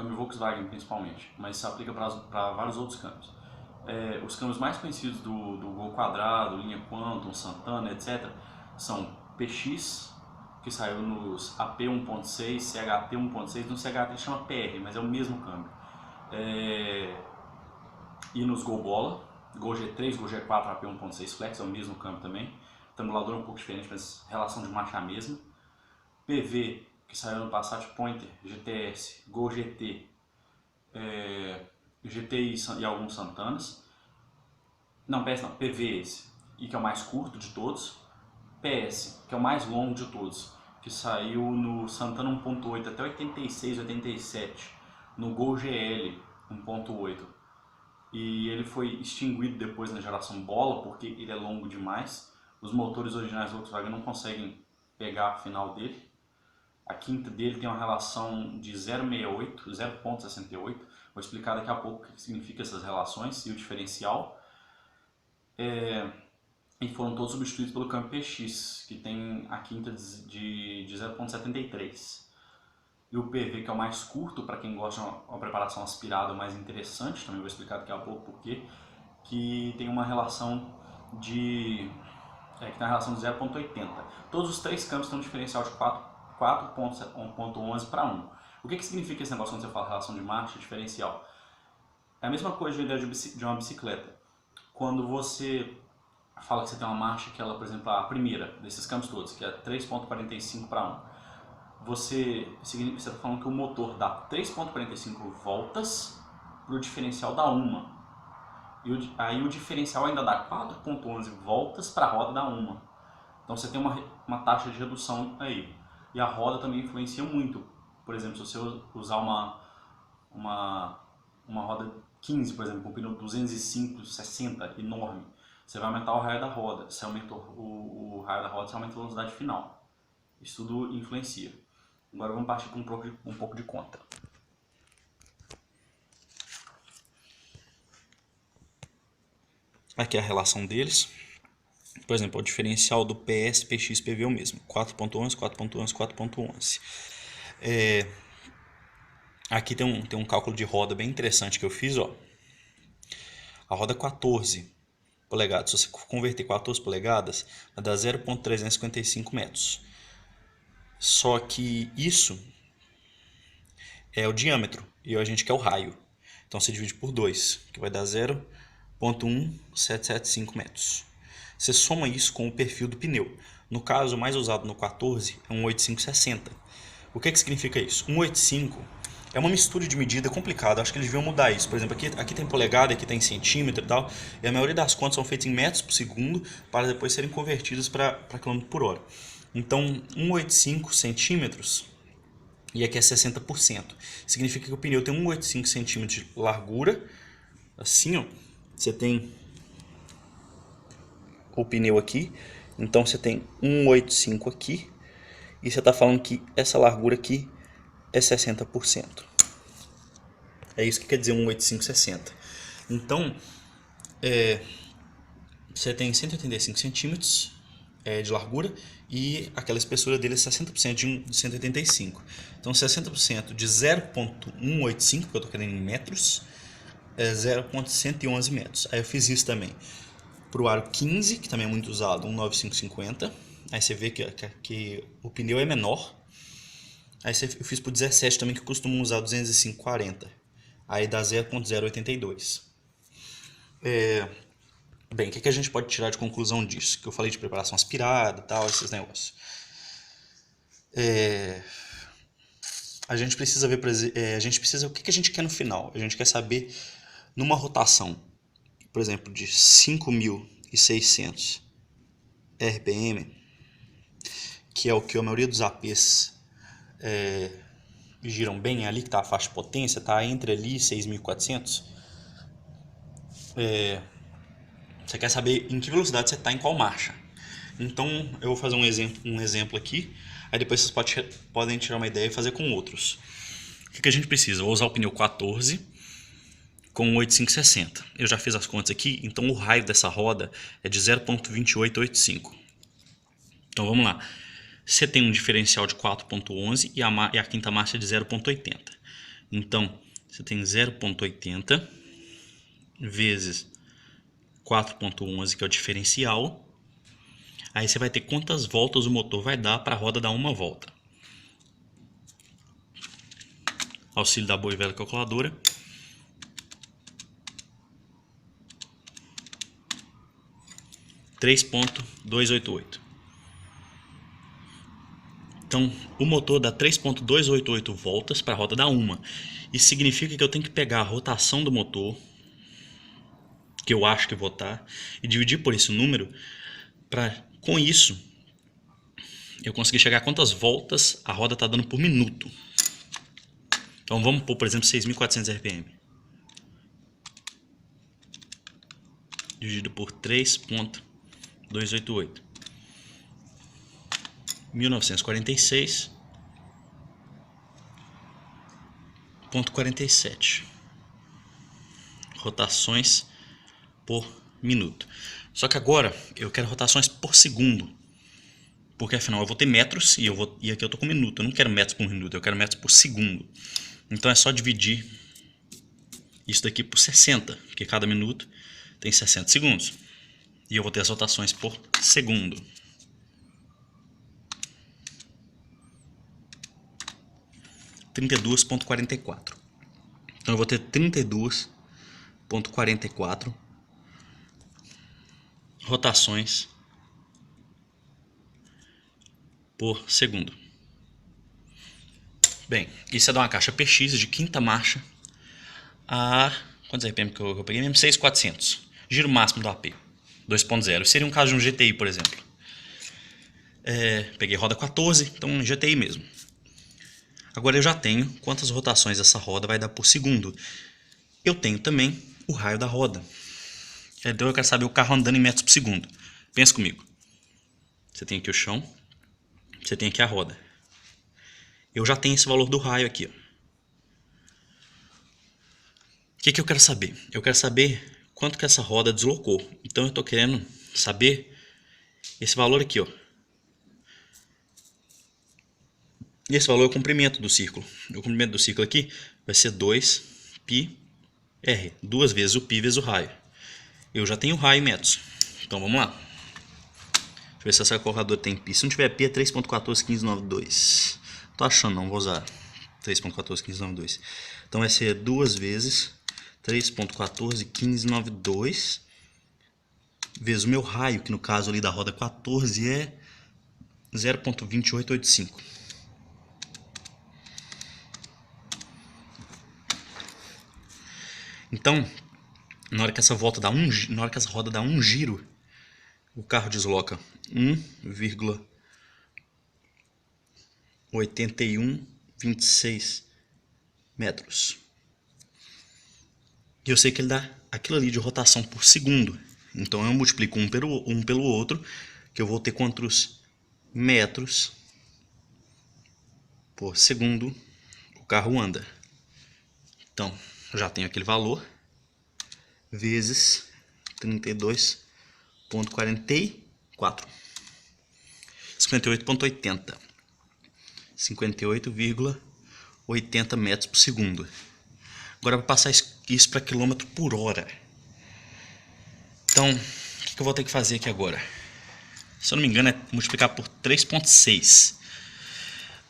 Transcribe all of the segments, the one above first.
câmbio Volkswagen principalmente, mas se aplica para vários outros câmbios. Os câmbios mais conhecidos do Gol Quadrado, linha Quantum, Santana, etc. são PX, que saiu nos AP 1.6, CHT 1.6, no CHT chama PR, mas é o mesmo câmbio. E nos Gol Bola, Gol G3, Gol G4, AP 1.6 Flex, é o mesmo câmbio também. O tabulador é um pouco diferente, mas relação de marcha é a mesma. PV, que saiu no Passat Pointer, GTS, Gol GT, GTI e alguns Santanas. Não, PS não, PV esse, e que é o mais curto de todos. PS, que é o mais longo de todos, que saiu no Santana 1.8 até 86, 87, no Gol GL 1.8. E ele foi extinguido depois na geração Bola, porque ele é longo demais. Os motores originais do Volkswagen não conseguem pegar a final dele. A quinta dele tem uma relação de 0,68, 0,68. Vou explicar daqui a pouco o que significa essas relações e o diferencial. E foram todos substituídos pelo câmbio PX, que tem a quinta de 0,73. E o PV, que é o mais curto, para quem gosta de uma preparação aspirada mais interessante, também vou explicar daqui a pouco porquê, que tem uma relação de 0,80. Todos os três câmbios têm um diferencial de 4,11 para 1. O que significa esse negócio quando você fala relação de marcha diferencial? É a mesma coisa de ideia de uma bicicleta. Quando você fala que você tem uma marcha que ela, por exemplo, a primeira desses câmbios todos, que é 3,45 para 1. Você está falando que o motor dá 3,45 voltas para o diferencial dar 1. Aí o diferencial ainda dá 4,11 voltas para a roda dar 1. Então você tem uma taxa de redução aí. E a roda também influencia muito. Por exemplo, se você usar uma roda 15, por exemplo, com um pneu 205, 60, enorme, você vai aumentar o raio da roda. Se aumentou o raio da roda, você aumenta a velocidade final. Isso tudo influencia. Agora vamos partir para um pouco de conta. Aqui é a relação deles. Por exemplo, o diferencial do PS, PX, PV é o mesmo. 4.11, 4.11, 4.11. Aqui tem um cálculo de roda bem interessante que eu fiz. Ó. A roda 14 polegadas, se você converter 14 polegadas, vai dar 0.355 metros. Só que isso é o diâmetro e a gente quer o raio. Então você divide por 2, que vai dar 0.1775 metros. Você soma isso com o perfil do pneu. No caso, o mais usado no 14 é um 8560. O que significa isso? 185 é uma mistura de medida complicada. Acho que eles deviam mudar isso. Por exemplo, aqui tem polegada, aqui tem centímetro e tal. E a maioria das contas são feitas em metros por segundo para depois serem convertidas para quilômetro por hora. Então, 185 centímetros, e aqui é 60%. Significa que o pneu tem 185 centímetros de largura. Assim, ó. Você tem o pneu aqui. Então, você tem 185 aqui. E você está falando que essa largura aqui é 60%. É isso que quer dizer 185,60. Então, você tem 185 centímetros de largura e aquela espessura dele é 60% de 185. Então 60% de 0.185, que eu estou querendo em metros, é 0.111 metros. Aí eu fiz isso também para o aro 15, que também é muito usado, 19550. Aí você vê que o pneu é menor. Aí eu fiz para o 17 também, que eu costumo usar 205,40. Aí dá 0.082. Bem, o que a gente pode tirar de conclusão disso? Que eu falei de preparação aspirada e tal, esses negócios. A gente precisa ver, o que a gente quer no final. A gente quer saber, numa rotação, por exemplo, de 5.600 RPM, que é o que a maioria dos APs giram bem, é ali que está a faixa de potência, está entre ali 6.400. Você quer saber em que velocidade você está, em qual marcha. Então eu vou fazer um exemplo aqui, aí depois vocês podem tirar uma ideia e fazer com outros. O que a gente precisa? Eu vou usar o pneu 14 com 8560. Eu já fiz as contas aqui, então o raio dessa roda é de 0.2885. Então vamos lá. Você tem um diferencial de 4.11 e a quinta marcha é de 0.80. Então, você tem 0,80 vezes 4,11, que é o diferencial. Aí você vai ter quantas voltas o motor vai dar para a roda dar uma volta. Auxílio da boa e velha calculadora. (3.288). Então, o motor dá 3.288 voltas para a roda dar uma. Isso significa que eu tenho que pegar a rotação do motor, que eu acho que vou estar, e dividir por esse número, para, com isso, eu conseguir chegar a quantas voltas a roda está dando por minuto. Então vamos pôr, por exemplo, 6.400 RPM. Dividido por 3.288. 1946,47 rotações por minuto. Só que agora eu quero rotações por segundo, porque afinal eu vou ter metros e aqui eu tô com minuto. Eu não quero metros por minuto, eu quero metros por segundo. Então é só dividir isso daqui por 60, porque cada minuto tem 60 segundos. E eu vou ter as rotações por segundo. (32,44). Então eu vou ter 32,44 rotações por segundo. Bem, isso é de uma caixa PX de quinta marcha a... quantos RPM que eu peguei mesmo? 6.400. Giro máximo do AP 2.0. Seria um caso de um GTI, por exemplo. Peguei roda 14, então um GTI mesmo. Agora eu já tenho quantas rotações essa roda vai dar por segundo. Eu tenho também o raio da roda. Então eu quero saber o carro andando em metros por segundo. Pensa comigo. Você tem aqui o chão, você tem aqui a roda. Eu já tenho esse valor do raio aqui. O que eu quero saber? Eu quero saber quanto que essa roda deslocou. Então eu estou querendo saber esse valor aqui, ó. E esse valor é o comprimento do círculo. O comprimento do círculo aqui vai ser 2πr. 2 vezes o π vezes o raio. Eu já tenho o raio em metros. Então vamos lá. Deixa eu ver se essa calculadora tem π. Se não tiver π é 3.141592. Tô achando, não vou usar 3.141592. Então vai ser 2 vezes 3.141592 vezes o meu raio, que no caso ali da roda 14 é 0.2885. Então, na hora que essa roda dá um giro, o carro desloca 1,8126 metros. E eu sei que ele dá aquilo ali de rotação por segundo. Então eu multiplico um pelo outro, que eu vou ter quantos metros por segundo o carro anda. Então, eu já tenho aquele valor, vezes 32,44. 58,80. 58,80 metros por segundo. Agora para passar isso para quilômetro por hora. Então, o que eu vou ter que fazer aqui agora? Se eu não me engano é multiplicar por 3,6.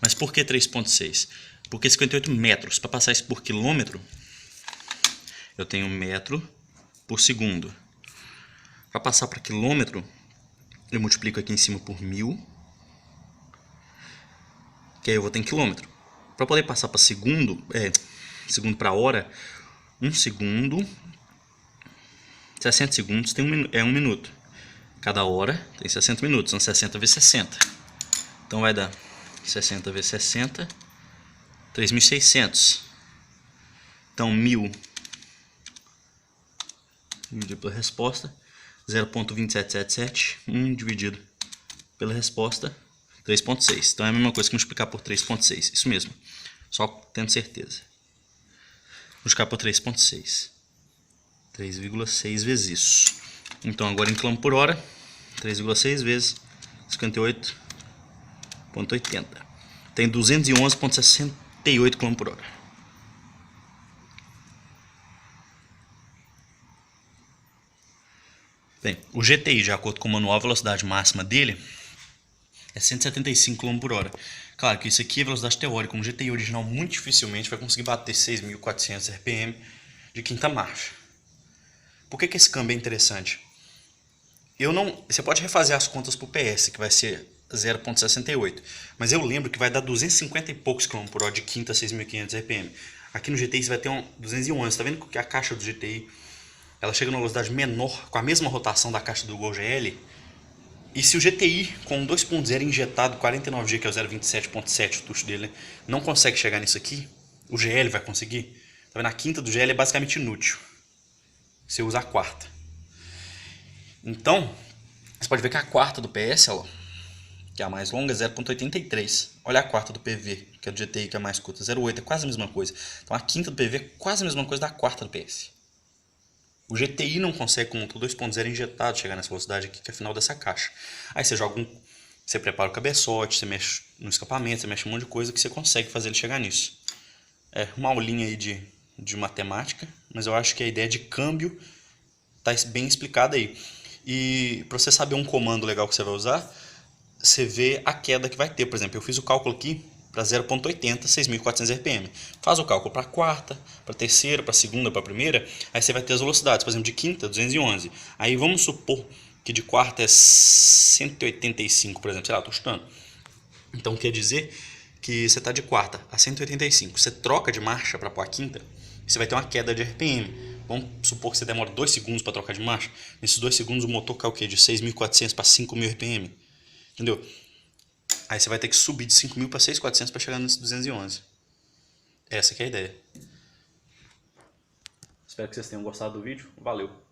Mas por que 3,6? Porque 58 metros. Para passar isso por quilômetro, eu tenho metro por segundo. Para passar para quilômetro, eu multiplico aqui em cima por 1000. Que aí eu vou ter em quilômetro. Para poder passar para segundo segundo para hora, 1 segundo, 60 segundos tem um minuto. Cada hora tem 60 minutos, são 60 vezes 60. Então vai dar 60 vezes 60, 3.600. Então 1000 dividido pela resposta, 0,2777. 1 dividido pela resposta, 3,6. Então é a mesma coisa que multiplicar por 3,6. Isso mesmo, só tendo certeza. Multiplicar por 3,6. 3,6 vezes isso. Então agora em quilômetro por hora, 3,6 vezes 58,80. Tem 211,68 km por hora. Bem, o GTI, de acordo com o manual, a velocidade máxima dele é 175 km/h. Claro que isso aqui é velocidade teórica. Um GTI original muito dificilmente vai conseguir bater 6.400 RPM de quinta marcha. Por que esse câmbio é interessante? Você pode refazer as contas para o PS, que vai ser 0.68, mas eu lembro que vai dar 250 e poucos km/h de quinta a 6.500 RPM. Aqui no GTI você vai ter 211. Tá vendo que a caixa do GTI ela chega numa velocidade menor, com a mesma rotação da caixa do Gol GL? E se o GTI com 2.0 injetado 49G, que é o 0.27.7, o tucho dele, não consegue chegar nisso aqui, o GL vai conseguir? Tá vendo? A quinta do GL é basicamente inútil. Você usa a quarta. Então, você pode ver que a quarta do PS, ó, que é a mais longa, é 0.83. Olha a quarta do PV, que é do GTI, que é a mais curta, 0.8, é quase a mesma coisa. Então a quinta do PV é quase a mesma coisa da quarta do PS. O GTI não consegue, com o motor 2.0 injetado, chegar nessa velocidade aqui, que é a final dessa caixa. Aí você joga você prepara o cabeçote, você mexe no escapamento, você mexe um monte de coisa que você consegue fazer ele chegar nisso. É uma aulinha aí de matemática, mas eu acho que a ideia de câmbio está bem explicada aí. E para você saber um comando legal que você vai usar, você vê a queda que vai ter. Por exemplo, eu fiz o cálculo aqui para 0.80, 6.400 RPM. Faz o cálculo para a quarta, para a terceira, para a segunda, para a primeira, aí você vai ter as velocidades. Por exemplo, de quinta, 211. Aí vamos supor que de quarta é 185, por exemplo. Sei lá, estou chutando. Então quer dizer que você está de quarta a 185. Você troca de marcha para pôr a quinta, você vai ter uma queda de RPM. Vamos supor que você demora 2 segundos para trocar de marcha. Nesses 2 segundos o motor cai o quê? De 6.400 para 5.000 RPM. Entendeu? Aí você vai ter que subir de 5.000 para 6.400 para chegar nesse 211. Essa que é a ideia. Espero que vocês tenham gostado do vídeo. Valeu!